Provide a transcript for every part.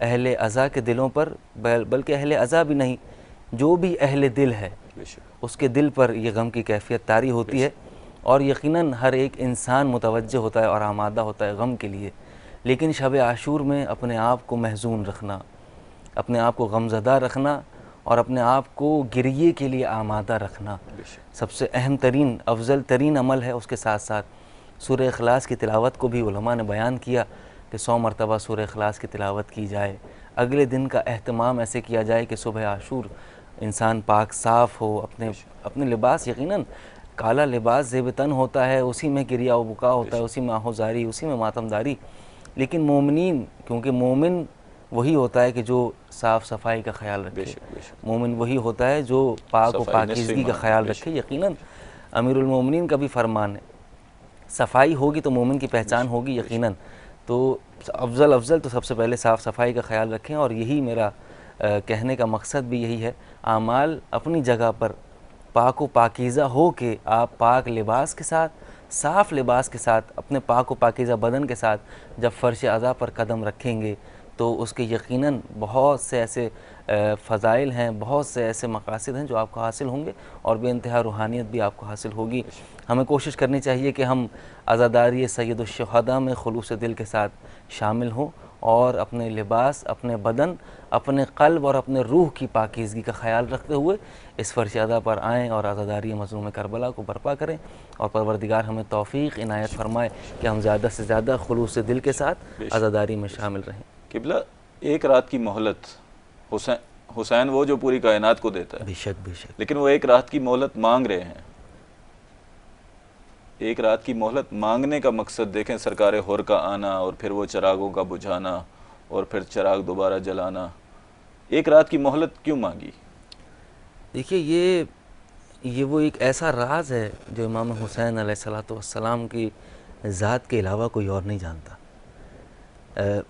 اہل عزا کے دلوں پر، بلکہ اہل عزا بھی نہیں، جو بھی اہل دل ہے اس کے دل پر یہ غم کی کیفیت طاری ہوتی ہے، اور یقیناً ہر ایک انسان متوجہ ہوتا ہے اور آمادہ ہوتا ہے غم کے لیے، لیکن شب عاشور میں اپنے آپ کو محزون رکھنا، اپنے آپ کو غمزدہ رکھنا اور اپنے آپ کو گریے کے لیے آمادہ رکھنا سب سے اہم ترین افضل ترین عمل ہے۔ اس کے ساتھ ساتھ سورہ اخلاص کی تلاوت کو بھی علماء نے بیان کیا کہ 100 مرتبہ سورہ اخلاص کی تلاوت کی جائے، اگلے دن کا اہتمام ایسے کیا جائے کہ صبح عاشور انسان پاک صاف ہو، اپنے لباس، یقیناً کالا لباس زیب تن ہوتا ہے، اسی میں گریہ و بکا ہوتا ہے، اسی میں آہوزاری، اسی میں ماتمداری، لیکن مومنین، کیونکہ مومن وہی ہوتا ہے کہ جو صاف صفائی کا خیال رکھے، مومن وہی ہوتا ہے جو پاک و پاکیزگی کا خیال رکھے۔ یقیناً امیر المومنین کا بھی فرمان ہے، صفائی ہوگی تو مومن کی پہچان ہوگی یقیناً، تو افضل تو سب سے پہلے صاف صفائی کا خیال رکھیں، اور یہی میرا کہنے کا مقصد بھی یہی ہے۔ اعمال اپنی جگہ پر پاک و پاکیزہ ہو کے آپ پاک لباس کے ساتھ، صاف لباس کے ساتھ، اپنے پاک و پاکیزہ بدن کے ساتھ جب فرش عزا پر قدم رکھیں گے تو اس کے یقیناً بہت سے ایسے فضائل ہیں، بہت سے ایسے مقاصد ہیں جو آپ کو حاصل ہوں گے، اور بے انتہا روحانیت بھی آپ کو حاصل ہوگی۔ ہمیں کوشش کرنی چاہیے کہ ہم عزاداری سید الشہداء میں خلوص دل کے ساتھ شامل ہوں، اور اپنے لباس، اپنے بدن، اپنے قلب اور اپنے روح کی پاکیزگی کا خیال رکھتے ہوئے اس فرش عزا پر آئیں اور عزاداری مظلوم کربلا کو برپا کریں، اور پروردگار ہمیں توفیق عنایت فرمائے کہ ہم زیادہ سے زیادہ خلوص دل کے ساتھ عزاداری میں شامل رہیں۔ قبلہ، ایک رات کی مہلت، حسین وہ جو پوری کائنات کو دیتا ہے، بے شک بے شک، لیکن وہ ایک رات کی مہلت مانگ رہے ہیں۔ ایک رات کی مہلت مانگنے کا مقصد دیکھیں، سرکار حر کا آنا، اور پھر وہ چراغوں کا بجھانا، اور پھر چراغ دوبارہ جلانا۔ ایک رات کی مہلت کیوں مانگی؟ دیکھیے یہ وہ ایک ایسا راز ہے جو امام حسین علیہ السلام کی ذات کے علاوہ کوئی اور نہیں جانتا۔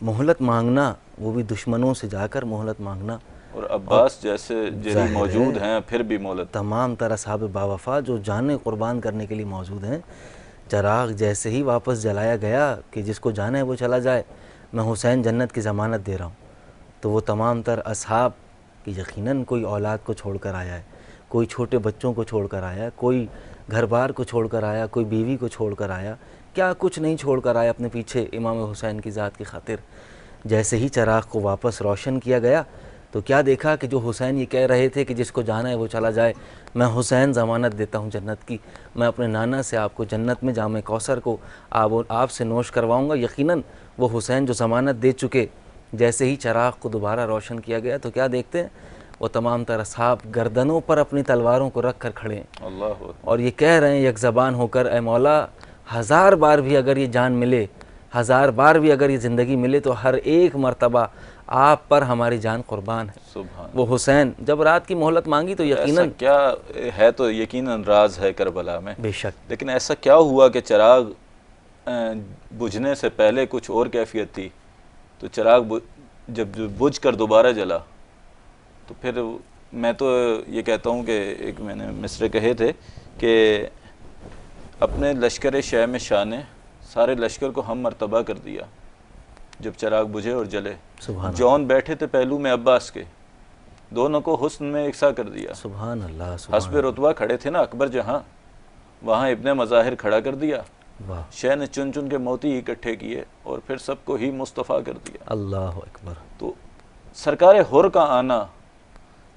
مہلت مانگنا، وہ بھی دشمنوں سے جا کر مہلت مانگنا، اور عباس جیسے جری موجود ہیں پھر بھی مہلت، تمام تر اصحاب باوفا جو جانیں قربان کرنے کے لیے موجود ہیں، چراغ جیسے ہی واپس جلایا گیا کہ جس کو جانا ہے وہ چلا جائے، میں حسین جنت کی ضمانت دے رہا ہوں، تو وہ تمام تر اصحاب کہ یقیناً کوئی اولاد کو چھوڑ کر آیا ہے، کوئی چھوٹے بچوں کو چھوڑ کر آیا، کوئی گھر بار کو چھوڑ کر آیا، کوئی بیوی کو چھوڑ کر آیا، کیا کچھ نہیں چھوڑ کر آیا اپنے پیچھے امام حسین کی ذات کی خاطر۔ جیسے ہی چراغ کو واپس روشن کیا گیا تو کیا دیکھا کہ جو حسین یہ کہہ رہے تھے کہ جس کو جانا ہے وہ چلا جائے، میں حسین ضمانت دیتا ہوں جنت کی، میں اپنے نانا سے آپ کو جنت میں جام کوثر کو آپ سے نوش کرواؤں گا، یقیناً وہ حسین جو ضمانت دے چکے، جیسے ہی چراغ کو دوبارہ روشن کیا گیا تو کیا دیکھتے ہیں، وہ تمام تر اصحاب گردنوں پر اپنی تلواروں کو رکھ کر کھڑے ہیں، اللہ اور یہ کہہ رہے ہیں یک زبان ہو کر، اے مولا، 1000 بار بھی اگر یہ جان ملے، 1000 بار بھی اگر یہ زندگی ملے، تو ہر ایک مرتبہ آپ پر ہماری جان قربان ہے۔ سبحان۔ وہ حسین جب رات کی مہلت مانگی تو یقیناً، ایسا کیا ہے، تو یقیناً راز ہے کربلا میں، بے شک، لیکن ایسا کیا ہوا کہ چراغ بجھنے سے پہلے کچھ اور کیفیت تھی، تو چراغ جب بجھ کر دوبارہ جلا، تو پھر میں تو یہ کہتا ہوں کہ ایک میں نے مصرے کہے تھے کہ اپنے لشکر شہ میں شانے، سارے لشکر کو ہم مرتبہ کر دیا جب چراغ بجھے اور جلے، سبحان جون بیٹھے تھے پہلو میں عباس کے، دونوں کو حسن میں یکساں کر دیا، سبحان اللہ، سبحان حسب رتبہ کھڑے تھے نا اکبر جہاں، وہاں ابن مظاہر کھڑا کر دیا، واہ، شہ نے چن چن کے موتی اکٹھے کیے اور پھر سب کو ہی مصطفیٰ کر دیا۔ اللہ اکبر۔ تو سرکار حر کا آنا،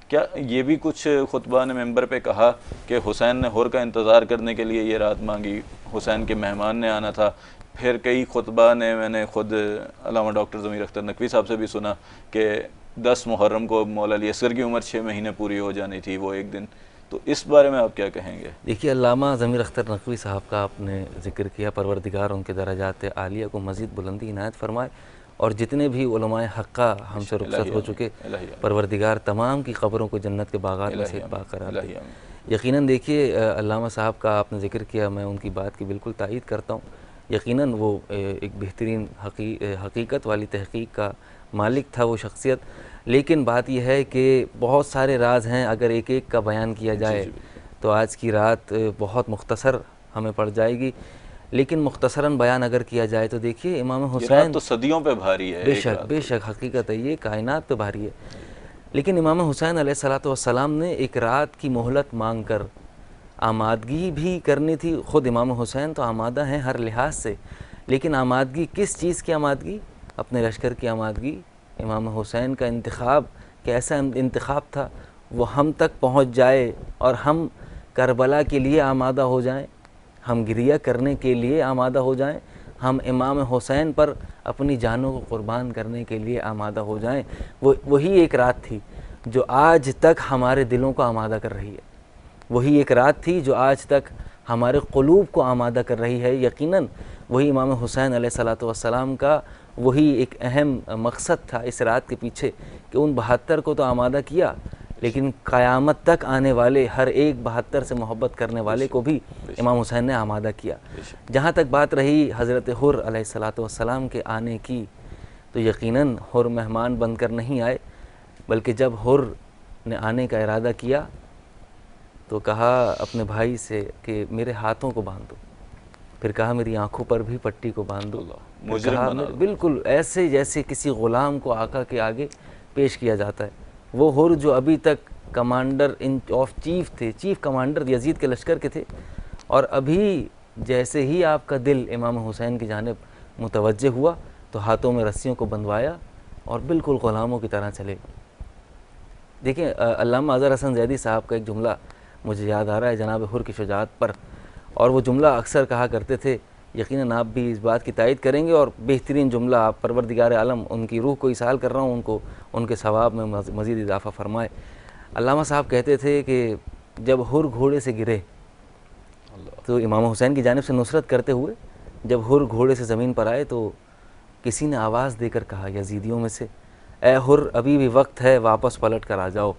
کیا یہ بھی کچھ خطبہ نے ممبر پہ کہا کہ حسین نے حر کا انتظار کرنے کے لیے یہ رات مانگی، حسین کے مہمان نے آنا تھا؟ پھر کئی خطبہ نے، میں نے خود علامہ ڈاکٹر ضمیر اختر نقوی صاحب سے بھی سنا کہ 10 محرم کو مولا علی اصغر کی عمر 6 مہینے پوری ہو جانی تھی، وہ ایک دن، تو اس بارے میں آپ کیا کہیں گے؟ دیکھیے، علامہ ضمیر اختر نقوی صاحب کا آپ نے ذکر کیا، پروردگار ان کے درجات عالیہ کو مزید بلندی عنایت فرمائے، اور جتنے بھی علماء حقہ ہم سے رخصت ہو چکے، پروردگار تمام کی قبروں کو جنت کے باغات میں سے ایک باغ قرار دے۔ یقیناً دیکھیے، علامہ صاحب کا آپ نے ذکر کیا، میں ان کی بات کی بالکل تائید کرتا ہوں، یقیناً وہ ایک بہترین حقیقت والی تحقیق کا مالک تھا وہ شخصیت، لیکن بات یہ ہے کہ بہت سارے راز ہیں، اگر ایک ایک کا بیان کیا جائے تو آج کی رات بہت مختصر ہمیں پڑ جائے گی، لیکن مختصراً بیان اگر کیا جائے تو دیکھیے امام یہ حسین رات تو صدیوں پہ بھاری ہے، بے ایک شک رات بے شک حقیقت ہے، یہ کائنات پہ بھاری ہے، لیکن امام حسین علیہ السلام نے ایک رات کی مہلت مانگ کر آمادگی بھی کرنی تھی. خود امام حسین تو آمادہ ہیں ہر لحاظ سے، لیکن آمادگی کس چیز کی آمادگی؟ اپنے لشکر کی آمادگی. امام حسین کا انتخاب کیسا انتخاب تھا؟ وہ ہم تک پہنچ جائے اور ہم کربلا کے لیے آمادہ ہو جائیں، ہم گریہ کرنے کے لیے آمادہ ہو جائیں، ہم امام حسین پر اپنی جانوں کو قربان کرنے کے لیے آمادہ ہو جائیں. وہی ایک رات تھی جو آج تک ہمارے دلوں کو آمادہ کر رہی ہے، وہی ایک رات تھی جو آج تک ہمارے قلوب کو آمادہ کر رہی ہے. یقیناً وہی امام حسین علیہ السلام کا وہی ایک اہم مقصد تھا اس رات کے پیچھے کہ ان 72 کو تو آمادہ کیا، لیکن قیامت تک آنے والے ہر ایک 72 سے محبت کرنے والے کو بھی امام حسین نے آمادہ کیا. جہاں تک بات رہی حضرت حر علیہ السلام کے آنے کی، تو یقیناً حر مہمان بن کر نہیں آئے، بلکہ جب حر نے آنے کا ارادہ کیا تو کہا اپنے بھائی سے کہ میرے ہاتھوں کو باندھ دو، پھر کہا میری آنکھوں پر بھی پٹی کو باندھ دو، پھر کہا بالکل ایسے جیسے کسی غلام کو آقا کے آگے پیش کیا جاتا ہے. وہ حر جو ابھی تک کمانڈر ان آف چیف تھے، چیف کمانڈر یزید کے لشکر کے تھے، اور ابھی جیسے ہی آپ کا دل امام حسین کی جانب متوجہ ہوا تو ہاتھوں میں رسیوں کو بندھوایا اور بالکل غلاموں کی طرح چلے. دیکھیں علامہ اظہر حسن زیدی صاحب کا ایک جملہ مجھے یاد آ رہا ہے جناب حر کی شجاعت پر، اور وہ جملہ اکثر کہا کرتے تھے، یقیناً آپ بھی اس بات کی تائید کریں گے، اور بہترین جملہ آپ پروردگار عالم ان کی روح کو اصال کر رہا ہوں، ان کے ثواب میں مزید اضافہ فرمائے. علامہ صاحب کہتے تھے کہ جب حر گھوڑے سے گرے تو امام حسین کی جانب سے نصرت کرتے ہوئے جب حر گھوڑے سے زمین پر آئے تو کسی نے آواز دے کر کہا یزیدیوں میں سے، اے حر ابھی بھی وقت ہے، واپس پلٹ کر آ جاؤ.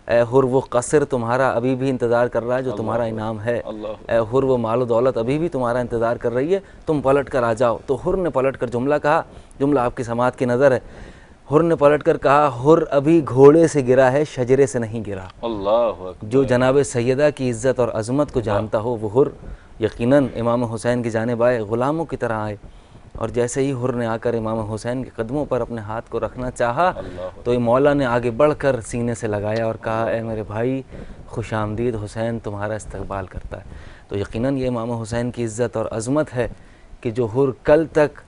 اے حر وہ قصر تمہارا ابھی بھی انتظار کر رہا ہے جو تمہارا انعام ہے. اے حر وہ مال و دولت ابھی بھی تمہارا انتظار کر رہی ہے، تم پلٹ کر آ جاؤ. تو حر نے پلٹ کر جملہ کہا، جملہ آپ کی سماعت کی نظر ہے. حر نے پلٹ کر کہا، حر ابھی گھوڑے سے گرا ہے، شجرے سے نہیں گرا. اللہ اکبر. جو جناب سیدہ کی عزت اور عظمت کو جانتا ہو وہ حر یقیناً امام حسین کی جانب آئے، غلاموں کی طرح آئے، اور جیسے ہی حر نے آ کر امام حسین کے قدموں پر اپنے ہاتھ کو رکھنا چاہا تو مولا نے آگے بڑھ کر سینے سے لگایا اور کہا، اے میرے بھائی خوش آمدید، حسین تمہارا استقبال کرتا ہے. تو یقیناً یہ امام حسین کی عزت اور عظمت ہے کہ جو حر کل تک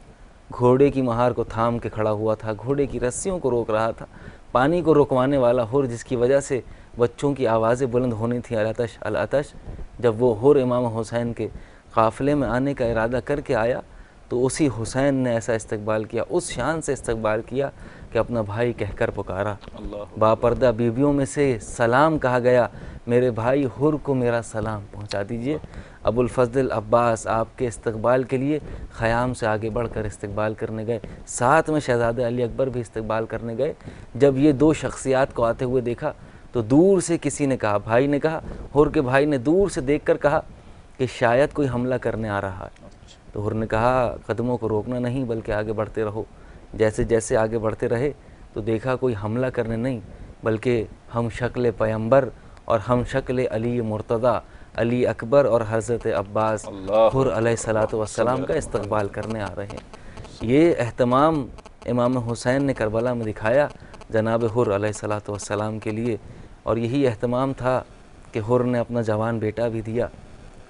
گھوڑے کی مہار کو تھام کے کھڑا ہوا تھا، گھوڑے کی رسیوں کو روک رہا تھا، پانی کو رکوانے والا حر جس کی وجہ سے بچوں کی آوازیں بلند ہونی تھیں، العطش العطش، جب وہ حر امام حسین کے قافلے میں آنے کا ارادہ کر کے آیا تو اسی حسین نے ایسا استقبال کیا، اس شان سے استقبال کیا کہ اپنا بھائی کہہ کر پکارا. باپردہ بیویوں میں سے سلام کہا گیا، میرے بھائی حر کو میرا سلام پہنچا دیجئے. ابو الفضل عباس آپ کے استقبال کے لیے خیام سے آگے بڑھ کر استقبال کرنے گئے، ساتھ میں شہزادہ علی اکبر بھی استقبال کرنے گئے. جب یہ دو شخصیات کو آتے ہوئے دیکھا تو دور سے کسی نے کہا، بھائی نے کہا، حر کے بھائی نے دور سے دیکھ کر کہا کہ شاید کوئی حملہ کرنے آ رہا ہے. تو حر نے کہا قدموں کو روکنا نہیں بلکہ آگے بڑھتے رہو. جیسے جیسے آگے بڑھتے رہے تو دیکھا کوئی حملہ کرنے نہیں بلکہ ہم شکل پیغمبر اور ہم شکل علی مرتضیٰ، علی اکبر اور حضرت عباس حر علیہ السلام کا استقبال کرنے آ رہے ہیں. یہ اہتمام امام حسین نے کربلا میں دکھایا جناب حر علیہ السلام کے لیے، اور یہی اہتمام تھا کہ حر نے اپنا جوان بیٹا بھی دیا،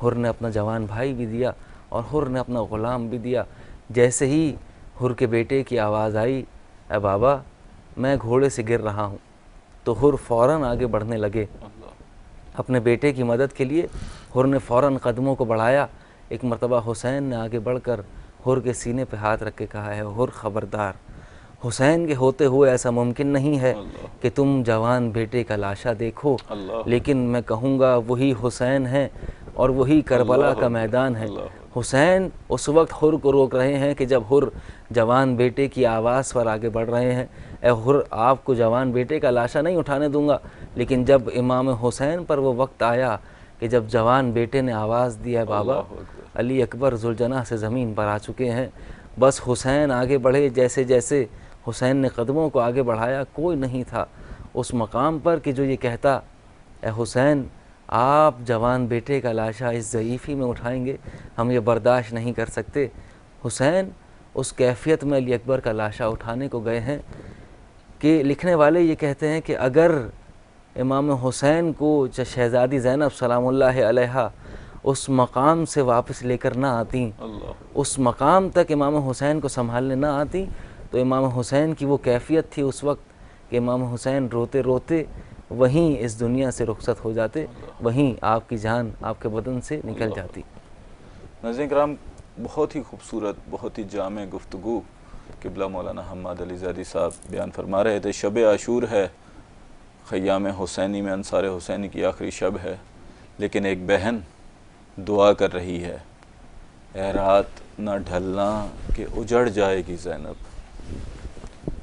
حر نے اپنا جوان بھائی بھی دیا، اور حر نے اپنا غلام بھی دیا. جیسے ہی حر کے بیٹے کی آواز آئی، اے بابا میں گھوڑے سے گر رہا ہوں، تو حر فوراً آگے بڑھنے لگے اپنے بیٹے کی مدد کے لیے. حر نے فوراً قدموں کو بڑھایا. ایک مرتبہ حسین نے آگے بڑھ کر حر کے سینے پہ ہاتھ رکھ کے کہا ہے، حر خبردار، حسین کے ہوتے ہوئے ایسا ممکن نہیں ہے کہ تم جوان بیٹے کا لاشا دیکھو، لیکن میں کہوں گا وہی حسین ہے اور وہی کربلا کا میدان ہے. حسین اس وقت حر کو روک رہے ہیں کہ جب حر جوان بیٹے کی آواز پر آگے بڑھ رہے ہیں. اے حر آپ کو جوان بیٹے کا لاشا نہیں اٹھانے دوں گا، لیکن جب امام حسین پر وہ وقت آیا کہ جب جوان بیٹے نے آواز دیا، بابا علی اکبر ذوالجناح سے زمین پر آ چکے ہیں، بس حسین آگے بڑھے. جیسے جیسے حسین نے قدموں کو آگے بڑھایا کوئی نہیں تھا اس مقام پر کہ جو یہ کہتا، اے حسین آپ جوان بیٹے کا لاشا اس ضعیفی میں اٹھائیں گے، ہم یہ برداشت نہیں کر سکتے۔ حسین اس کیفیت میں علی اکبر کا لاشا اٹھانے کو گئے ہیں کہ لکھنے والے یہ کہتے ہیں کہ اگر امام حسین کو شہزادی زینب سلام اللہ علیہا اس مقام سے واپس لے کر نہ آتیں، اس مقام تک امام حسین کو سنبھالنے نہ آتیں، تو امام حسین کی وہ کیفیت تھی اس وقت کہ امام حسین روتے روتے وہیں اس دنیا سے رخصت ہو جاتے، وہیں آپ کی جان آپ کے بدن سے نکل جاتی۔ ناظرین کرام، بہت ہی خوبصورت، بہت ہی جامع گفتگو قبلہ مولانا حماد علی زادی صاحب بیان فرما رہے تھے۔ شب عاشور ہے، خیام حسینی میں انصار حسینی کی آخری شب ہے، لیکن ایک بہن دعا کر رہی ہے، اے رات نہ ڈھلنا کہ اجڑ جائے گی زینب،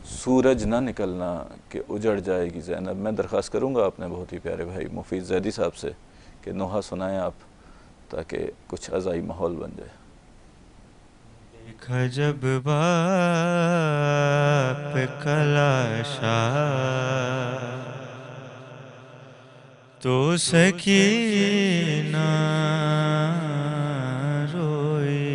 سورج نہ نکلنا کہ اجڑ جائے گی زینب۔ میں درخواست کروں گا اپنے بہت ہی پیارے بھائی مفید زیدی صاحب سے کہ نوحہ سنائیں آپ، تاکہ کچھ عزائی ماحول بن جائے۔ دیکھا جب باپ کا لاشا تو سکینہ روئی،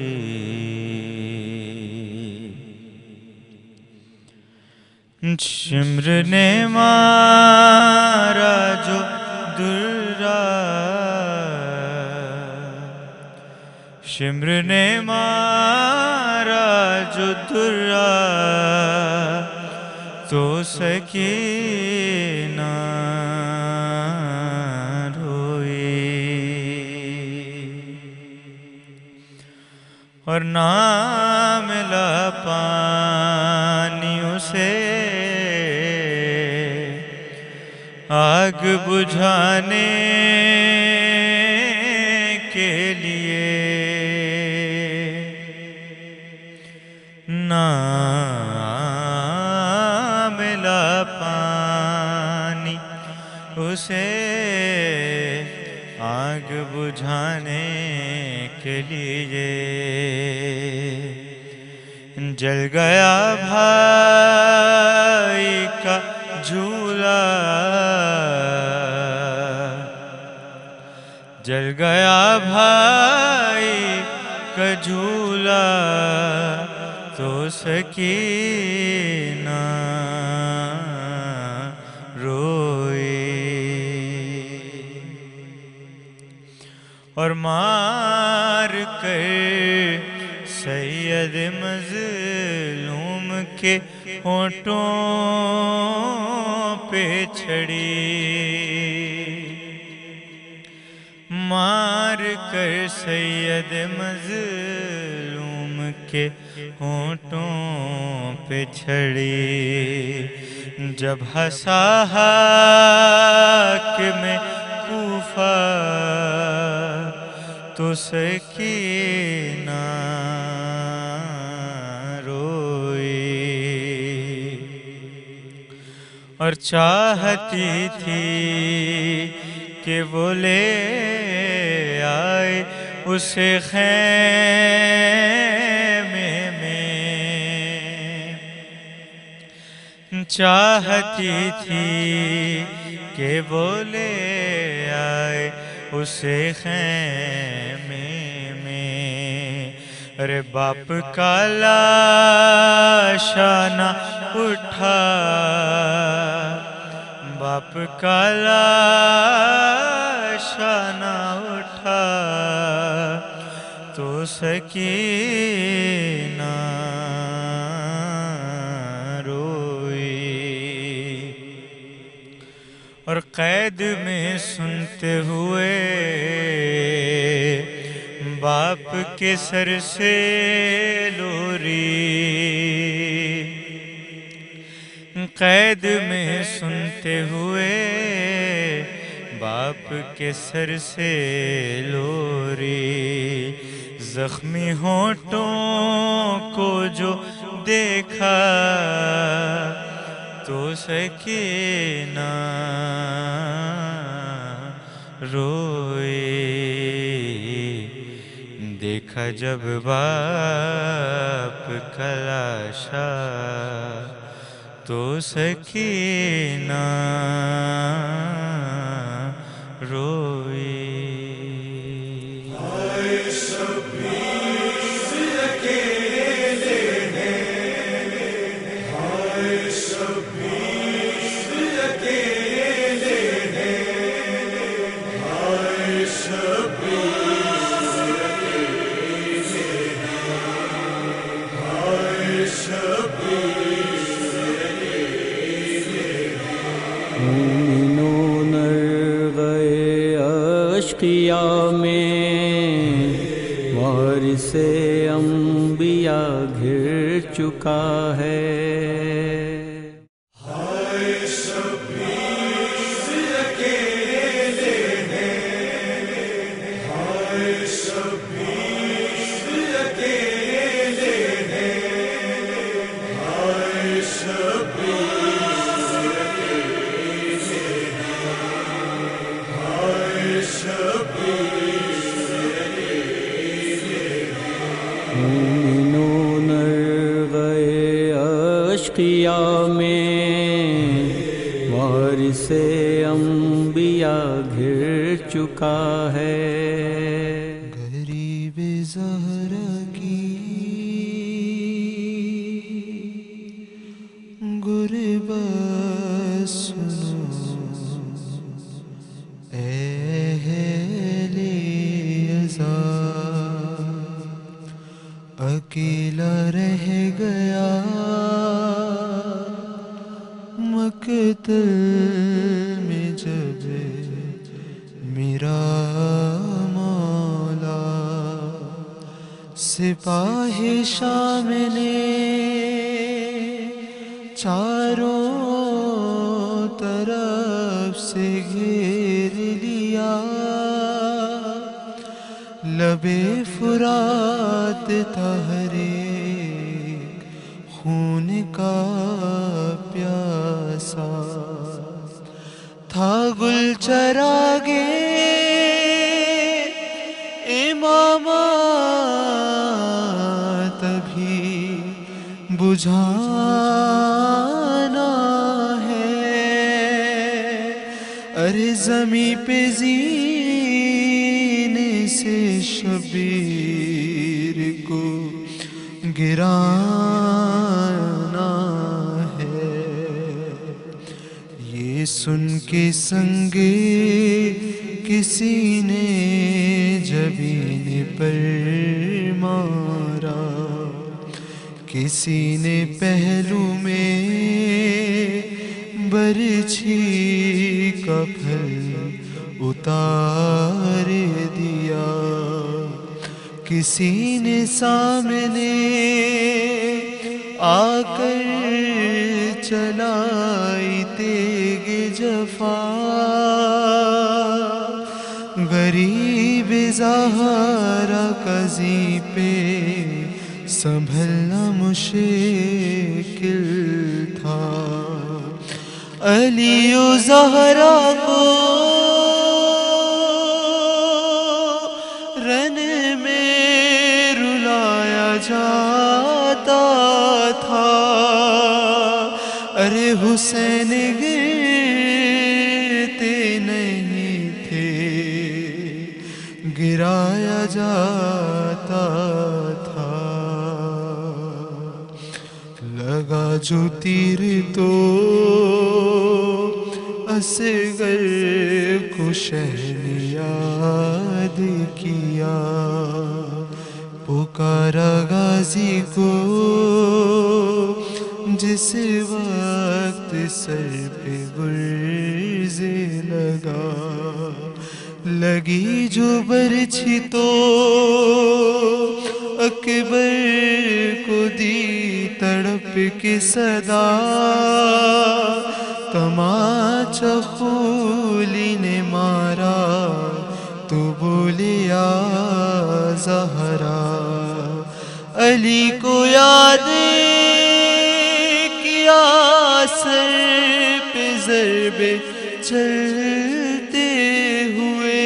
شمر نے مارا جو درہ، شمر نے مارا جو درہ تو سکینہ روئی، اور نہ ملا پانی اسے آگ بجھانے کے لیے، نہ ملا پانی اسے آگ بجھانے کے لیے، جل گیا بھائی کا جھولا، جل گیا بھائی کا جھولا تو سکینہ روئی، اور مار کر سید مظلوم کے ہونٹوں پہ چھڑی، مار کر سید مظلوم کے ہونٹوں پہ چھڑی، جب ہنسا حاکم کوفہ تو سکینہ روئی، اور چاہتی تھی کہ وہ لے آئے اسے خیمے میں، چاہتی تھی کہ وہ لے آئے اسے خیمے میں، ارے باپ کا لاشا نہ اٹھا، باپ کا لاشا نہ اٹھا تو سکینہ روئی، اور قید میں سنتے ہوئے باپ کے سر سے لوری، قید میں سنتے ہوئے باپ کے سر سے لوری، زخمی ہونٹوں کو جو دیکھا تو سکینہ روئی، دیکھا جب باپ کا لاشا تو سکینہ روئی۔ مومنوں نر گئے اشقیاء میں، وارث انبیاء گھر چکا ہے۔ مومنوں نر گئے اشقیاء میں، وارث انبیاء گھر چکا ہے۔ غریب زہرا کی غربت سنو، اہل عذاب اکیلا رہ گیا مقتل میں جب میرا مولا، سپاہ شام نے چاروں طرف سے گھیر لیا، لبے فرات تھا ہر ایک خون کا پیاسا، تھا گل چراغے امامہ تبھی بجھانا ہے، ارے زمیں پہ زینے سے شبیر کو گرانا ہے، یہ سن کے سنگے کسی نے جبین پر مارا، کسی نے پہلو میں برچھی کا پھل اتار دیا، کسی نے سامنے آ کر چلائی تیغ جفا، غریب زہرا قضی پہ سنبھلنا مشکل تھا، علی و زہرا کو رن میں رلایا جاتا تھا، ارے حسین گرتے نہیں تھے گرایا جاتا تھا، لگا جو تیر تو اصغر کو شہر یاد کیا، پکارا غازی کو جس وقت سر پہ گرز لگا، لگی جو برچھی تو اکبر کو دی تڑپ کے صدا، تماچا خولی نے مارا تو بولیا زہرا، علی کو یاد کیا سر پہ ضربے چلتے ہوئے،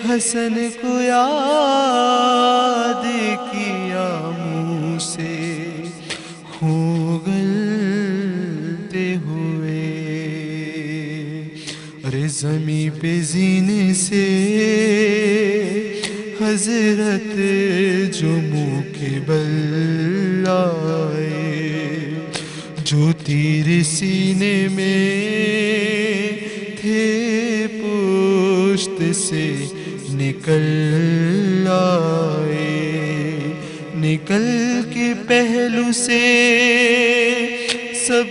حسن کو یاد کیا منہ سے خون گلتے ہوئے، ارے زمیں پہ زینے سے حضرت جو منہ کے بل آئے، جو تیر سینے میں تھے پشت سے نکل آئے، نکل کے پہلو سے سب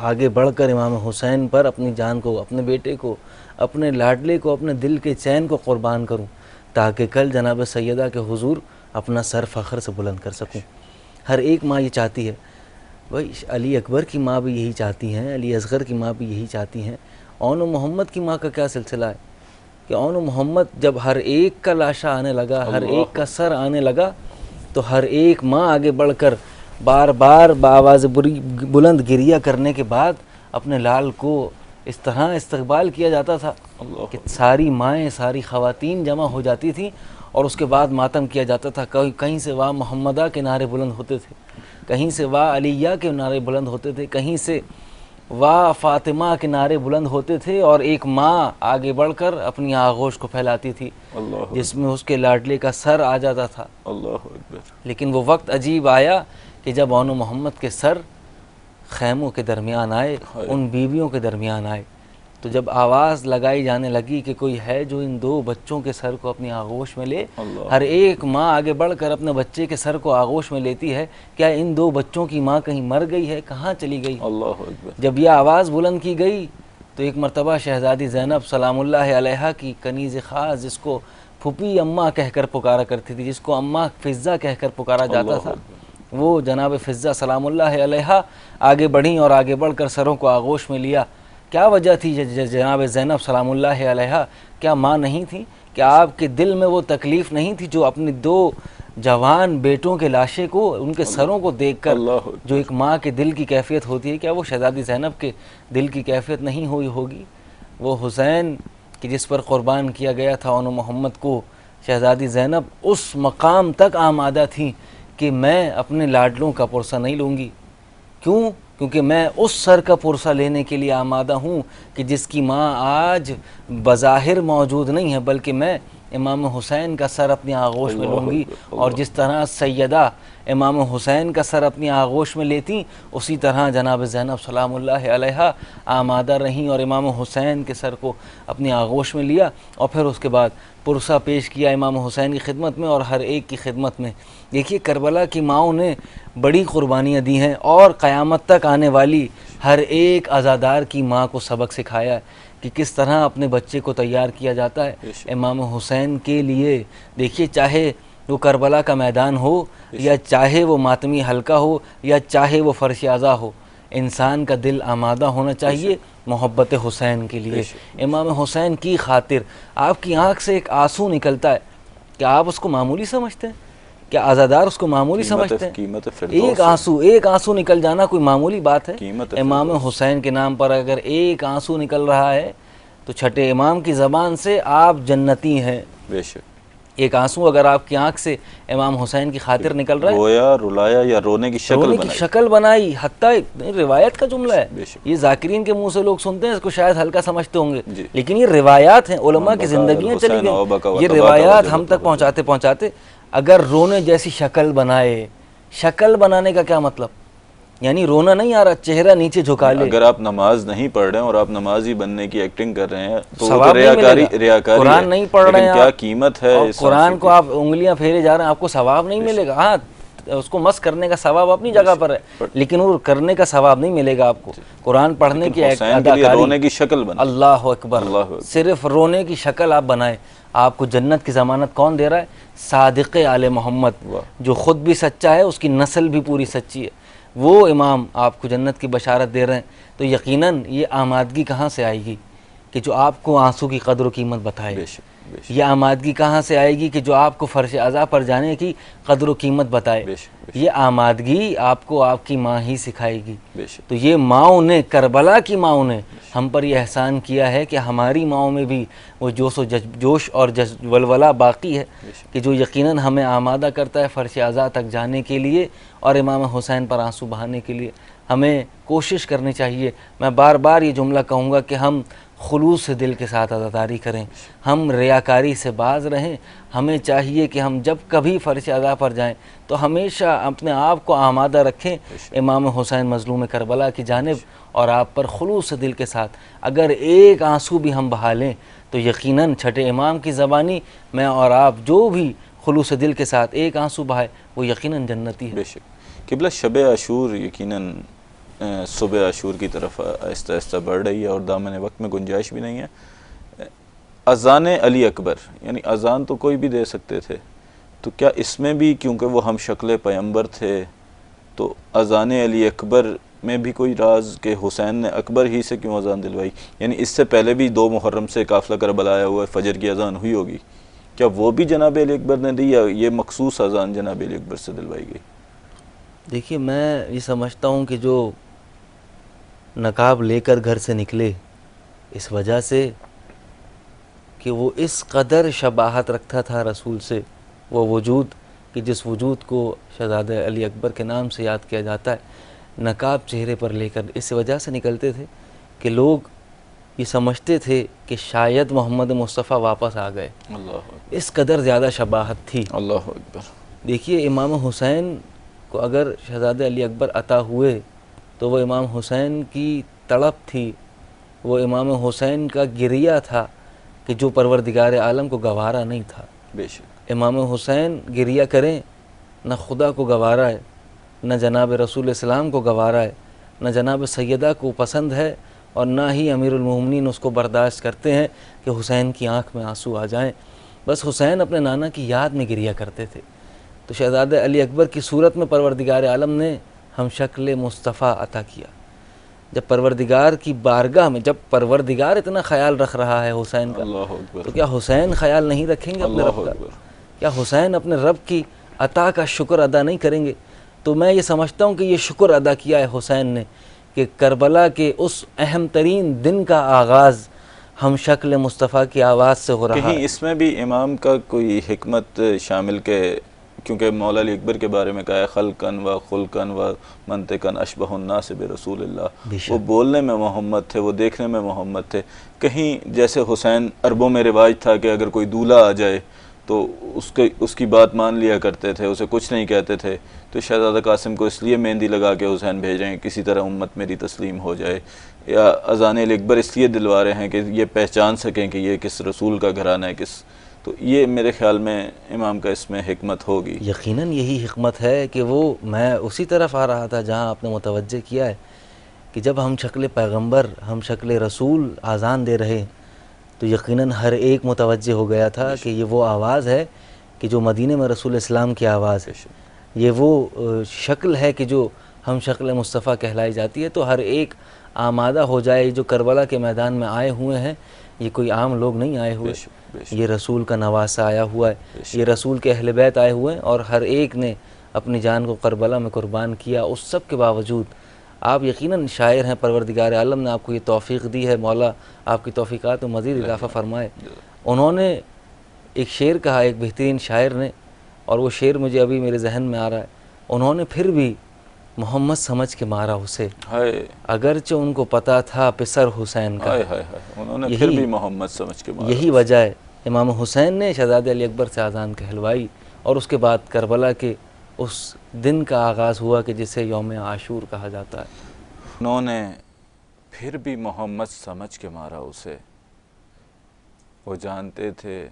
آگے بڑھ کر امام حسین پر اپنی جان کو، اپنے بیٹے کو، اپنے لاڈلے کو، اپنے دل کے چین کو قربان کروں تاکہ کل جناب سیدہ کے حضور اپنا سر فخر سے بلند کر سکوں۔ ہر ایک ماں یہ چاہتی ہے، بھائی علی اکبر کی ماں بھی یہی چاہتی ہیں، علی اصغر کی ماں بھی یہی چاہتی ہیں۔ اون و محمد کی ماں کا کیا سلسلہ ہے کہ اون و محمد جب ہر ایک کا لاشا آنے لگا، ہر ایک کا سر آنے لگا، تو ہر ایک ماں آگے بڑھ کر بار بار بآواز بلند گریہ کرنے کے بعد اپنے لال کو اس طرح استقبال کیا جاتا تھا کہ ساری مائیں، ساری خواتین جمع ہو جاتی تھیں اور اس کے بعد ماتم کیا جاتا تھا۔ کہیں سے واہ محمدہ کے نعرے بلند ہوتے تھے، کہیں سے واہ علیہ کے نعرے بلند ہوتے تھے، کہیں سے واہ فاطمہ کے نعرے بلند ہوتے تھے، اور ایک ماں آگے بڑھ کر اپنی آغوش کو پھیلاتی تھی جس میں اس کے لاڈلے کا سر آ جاتا تھا۔ اللہ اکبر۔ لیکن وہ وقت عجیب آیا کہ جب اون و محمد کے سر خیموں کے درمیان آئے، ان بیویوں کے درمیان آئے، تو جب آواز لگائی جانے لگی کہ کوئی ہے جو ان دو بچوں کے سر کو اپنی آغوش میں لے، ہر ایک ماں آگے بڑھ کر اپنے بچے کے سر کو آغوش میں لیتی ہے، کیا ان دو بچوں کی ماں کہیں مر گئی ہے، کہاں چلی گئی؟ اللہ اکبر۔ جب یہ آواز بلند کی گئی تو ایک مرتبہ شہزادی زینب سلام اللہ علیہا کی کنیز خاص، جس کو پھوپھی اماں کہہ کر پکارا کرتی تھی، جس کو اماں فضہ کہہ کر پکارا جاتا تھا، وہ جناب فضہ سلام اللہ علیہا آگے بڑھیں اور آگے بڑھ کر سروں کو آغوش میں لیا۔ کیا وجہ تھی جناب زینب سلام اللہ علیہا؟ کیا ماں نہیں تھی؟ کیا آپ کے دل میں وہ تکلیف نہیں تھی جو اپنی دو جوان بیٹوں کے لاشے کو، ان کے سروں کو دیکھ کر جو ایک ماں کے دل کی کیفیت ہوتی ہے، کیا وہ شہزادی زینب کے دل کی کیفیت نہیں ہوئی ہوگی؟ وہ حسین کہ جس پر قربان کیا گیا تھا اون محمد کو، شہزادی زینب اس مقام تک آمادہ تھیں کہ میں اپنے لاڈلوں کا پرسہ نہیں لوں گی۔ کیوں؟ کیونکہ میں اس سر کا پرسہ لینے کے لیے آمادہ ہوں کہ جس کی ماں آج بظاہر موجود نہیں ہے، بلکہ میں امام حسین کا سر اپنی آغوش میں لوں گی، اور جس طرح سیدہ امام حسین کا سر اپنی آغوش میں لیتی، اسی طرح جناب زینب سلام اللہ علیہا آمادہ رہیں اور امام حسین کے سر کو اپنی آغوش میں لیا، اور پھر اس کے بعد پرسہ پیش کیا امام حسین کی خدمت میں اور ہر ایک کی خدمت میں۔ دیکھیے کربلا کی ماؤں نے بڑی قربانیاں دی ہیں، اور قیامت تک آنے والی ہر ایک عزادار کی ماں کو سبق سکھایا ہے کہ کس طرح اپنے بچے کو تیار کیا جاتا ہے امام حسین کے لیے۔ دیکھیے چاہے وہ کربلا کا میدان ہو، یا چاہے وہ ماتمی حلقہ ہو، یا چاہے وہ فرش اعضا ہو، انسان کا دل آمادہ ہونا چاہیے محبت حسین کے لیے، امام حسین کی خاطر۔ آپ کی آنکھ سے ایک آنسو نکلتا ہے، کیا آپ اس کو معمولی سمجھتے ہیں؟ کیا عزادار اس کو معمولی سمجھتے ہیں؟ ایک آنسو نکل جانا کوئی معمولی بات ہے؟ امام حسین کے نام پر اگر ایک آنسو نکل رہا ہے تو چھٹے امام کی زبان سے آپ جنتی ہیں۔ بے شک۔ ایک آنسو اگر آپ کی آنکھ سے امام حسین کی خاطر نکل رہا ہے، رویا، رلایا یا رونے کی شکل بنائی، حتیٰ روایت کا جملہ ہے، یہ ذاکرین کے منہ سے لوگ سنتے ہیں، اس کو شاید ہلکا سمجھتے ہوں گے، لیکن یہ روایات ہیں، علماء کی زندگیاں چلی گئیں، یہ روایات ہم تک پہنچاتے اگر رونے جیسی شکل بنائے۔ شکل بنانے کا کیا مطلب؟ یعنی رونا نہیں آ رہا، چہرہ نیچے جھکا لے۔ اگر آپ نماز نہیں پڑھ رہے ہیں اور آپ نمازی بننے کی ایکٹنگ کر رہے ہیں تو ثواب نہیں ملے گا۔ ریاکاری قرآن نہیں پڑھ رہے ہیں، کیا قیمت ہے اس قرآن کو آپ انگلیاں پھیرے جا رہے ہیں، آپ کو ثواب نہیں ملے گا۔ ہاں اس کو مس کرنے کا ثواب اپنی جگہ پر ہے، لیکن وہ کرنے کا ثواب نہیں ملے گا آپ کو۔ قرآن پڑھنے کی رونے کی شکل بنا، اللہ اکبر، صرف رونے کی شکل آپ بنائیں، آپ کو جنت کی ضمانت کون دے رہا ہے؟ صادق آل محمد، جو خود بھی سچا ہے، اس کی نسل بھی پوری سچی ہے، وہ امام آپ کو جنت کی بشارت دے رہے ہیں۔ تو یقیناً یہ آمادگی کہاں سے آئے گی کہ جو آپ کو آنسو کی قدر و قیمت بتائے؟ یہ آمادگی کہاں سے آئے گی کہ جو آپ کو فرش اعضا پر جانے کی قدر و قیمت بتائے؟ یہ آمادگی آپ کو آپ کی ماں ہی سکھائے گی۔ تو یہ ماؤں نے، کربلا کی ماؤں نے ہم پر یہ احسان کیا ہے کہ ہماری ماؤں میں بھی وہ جوش اور ولولہ باقی ہے کہ جو یقیناً ہمیں آمادہ کرتا ہے فرش اعضا تک جانے کے لیے اور امام حسین پر آنسو بہانے کے لیے۔ ہمیں کوشش کرنی چاہیے، میں بار بار یہ جملہ کہوں گا کہ ہم خلوص سے دل کے ساتھ عزاداری کریں، ہم ریاکاری سے باز رہیں۔ ہمیں چاہیے کہ ہم جب کبھی فرش اعضا پر جائیں تو ہمیشہ اپنے آپ کو آمادہ رکھیں امام حسین مظلوم کربلا کی جانب، اور آپ پر خلوص سے دل کے ساتھ اگر ایک آنسو بھی ہم بہا لیں تو یقیناً چھٹے امام کی زبانی میں اور آپ جو بھی خلوص دل کے ساتھ ایک آنسو بہائے وہ یقیناً جنتی ہے۔ بے شک۔ قبلہ شب عاشور یقیناً صبح عاشور کی طرف آہستہ آہستہ بڑھ رہی ہے اور دامن وقت میں گنجائش بھی نہیں ہے. اذان علی اکبر یعنی اذان تو کوئی بھی دے سکتے تھے، تو کیا اس میں بھی کیونکہ وہ ہم شکل پیغمبر تھے تو اذان علی اکبر میں بھی کوئی راز کہ حسین نے اکبر ہی سے کیوں اذان دلوائی؟ یعنی اس سے پہلے بھی 2 محرم سے قافلہ کربلا آیا ہوا ہے، فجر کی اذان ہوئی ہوگی، کیا وہ بھی جناب علی اکبر نے دی یا یہ مخصوص اذان جناب علی اکبر سے دلوائی گئی؟ دیکھیے میں یہ سمجھتا ہوں کہ جو نقاب لے کر گھر سے نکلے اس وجہ سے کہ وہ اس قدر شباہت رکھتا تھا رسول سے، وہ وجود کہ جس وجود کو شہزادہ علی اکبر کے نام سے یاد کیا جاتا ہے، نقاب چہرے پر لے کر اس وجہ سے نکلتے تھے کہ لوگ یہ سمجھتے تھے کہ شاید محمد مصطفیٰ واپس آ گئے. اللہ اکبر، اس قدر زیادہ شباہت تھی. اللہ اکبر. دیکھیے امام حسین کو اگر شہزادہ علی اکبر عطا ہوئے تو وہ امام حسین کی تڑپ تھی، وہ امام حسین کا گریہ تھا کہ جو پروردگار عالم کو گوارا نہیں تھا. بے شک امام حسین گریہ کریں، نہ خدا کو گوارا ہے، نہ جناب رسول اسلام کو گوارا ہے، نہ جناب سیدہ کو پسند ہے، اور نہ ہی امیر المومنین اس کو برداشت کرتے ہیں کہ حسین کی آنکھ میں آنسو آ جائیں. بس حسین اپنے نانا کی یاد میں گریہ کرتے تھے. تو شہزادہ علی اکبر کی صورت میں پروردگار عالم نے ہم شکل مصطفیٰ عطا کیا. جب پروردگار کی بارگاہ میں، جب پروردگار اتنا خیال رکھ رہا ہے حسین کا، اللہ اکبر، تو کیا حسین خیال نہیں رکھیں گے اپنے اللہ رب کا؟ اکبر. کیا حسین اپنے رب کی عطا کا شکر ادا نہیں کریں گے؟ تو میں یہ سمجھتا ہوں کہ یہ شکر ادا کیا ہے حسین نے کہ کربلا کے اس اہم ترین دن کا آغاز ہم شکل مصطفیٰ کی آواز سے ہو رہا کہیں ہے. اس میں بھی امام کا کوئی حکمت شامل کہ کیونکہ مولا علی اکبر کے بارے میں کہا ہے خلقن و خلقن و منطقن اشبہ الناس برسول اللہ، وہ بولنے میں محمد تھے، وہ دیکھنے میں محمد تھے. کہیں جیسے حسین عربوں میں رواج تھا کہ اگر کوئی دولہا آ جائے تو اس کی بات مان لیا کرتے تھے، اسے کچھ نہیں کہتے تھے. تو شہزادہ قاسم کو اس لیے مہندی لگا کے حسین بھیج رہے ہیں کسی طرح امت میری تسلیم ہو جائے، یا اذان علی اکبر اس لیے دلوا رہے ہیں کہ یہ پہچان سکیں کہ یہ کس رسول کا گھرانہ ہے کس. تو یہ میرے خیال میں امام کا اس میں حکمت ہوگی. یقیناً یہی حکمت ہے کہ وہ، میں اسی طرف آ رہا تھا جہاں آپ نے متوجہ کیا ہے کہ جب ہم شکل پیغمبر، ہم شکل رسول اذان دے رہے تو یقیناً ہر ایک متوجہ ہو گیا تھا کہ یہ وہ آواز ہے کہ جو مدینے میں رسول اسلام کی آواز ہے، یہ وہ شکل ہے کہ جو ہم شکل مصطفیٰ کہلائی جاتی ہے. تو ہر ایک آمادہ ہو جائے. جو کربلا کے میدان میں آئے ہوئے ہیں یہ کوئی عام لوگ نہیں آئے ہوئے، یہ رسول کا نواسہ آیا ہوا ہے، یہ رسول کے اہل بیت آئے ہوئے ہیں، اور ہر ایک نے اپنی جان کو کربلا میں قربان کیا. اس سب کے باوجود آپ یقیناً شاعر ہیں، پروردگار عالم نے آپ کو یہ توفیق دی ہے، مولا آپ کی توفیقات میں مزید اضافہ فرمائے. انہوں نے ایک شعر کہا ایک بہترین شاعر نے، اور وہ شعر مجھے ابھی میرے ذہن میں آ رہا ہے. انہوں نے پھر بھی محمد سمجھ کے مارا اسے، اگرچہ ان کو پتا تھا پسر حسین کا. انہوں نے پھر بھی محمد سمجھ کے مارا. یہی وجہ ہے امام حسین نے شہزادہ علی اکبر سے اذان کہلوائی، اور اس کے بعد کربلا کے اس دن کا آغاز ہوا کہ جسے یوم عاشور کہا جاتا ہے. انہوں نے پھر بھی محمد سمجھ کے مارا اسے، وہ جانتے تھے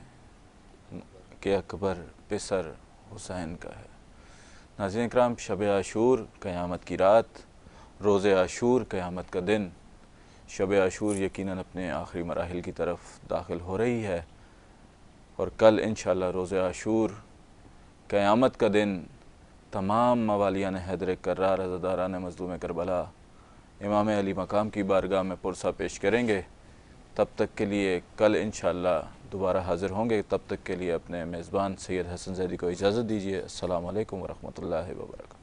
کہ اکبر پسر حسین کا ہے. ناظرین اکرام، شب عاشور قیامت کی رات، روز عاشور قیامت کا دن. شب عاشور یقیناً اپنے آخری مراحل کی طرف داخل ہو رہی ہے، اور کل انشاءاللہ روز عاشور قیامت کا دن تمام موالیان حیدر کرار عزاداران مظلوم کربلا امام علی مقام کی بارگاہ میں پرسہ پیش کریں گے. تب تک کے لیے کل انشاءاللہ دوبارہ حاضر ہوں گے. تب تک کے لیے اپنے میزبان سید حسن زیدی کو اجازت دیجیے. السلام علیکم ورحمۃ اللہ وبرکاتہ.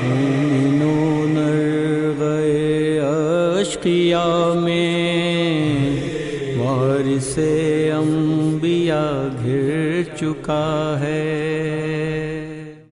مومنون گئے اشقیا میں وارث انبیاء گھر چکا ہے.